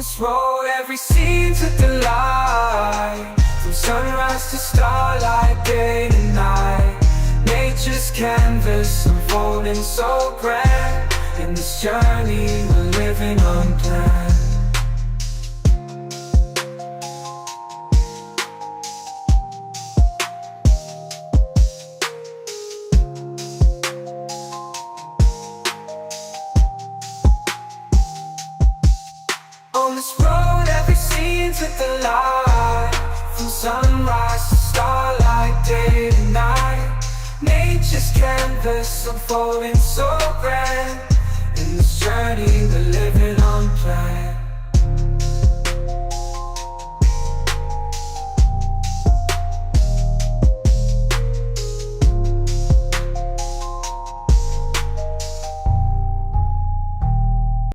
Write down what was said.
this road, every scene's a delight. From sunrise to starlight, day to night. Nature's canvas unfolding so grand. In this journey we're living unplanned. On this road, every scene's a delight. From sunrise to starlight, day to night. Nature's canvas unfolding so grand. In this journey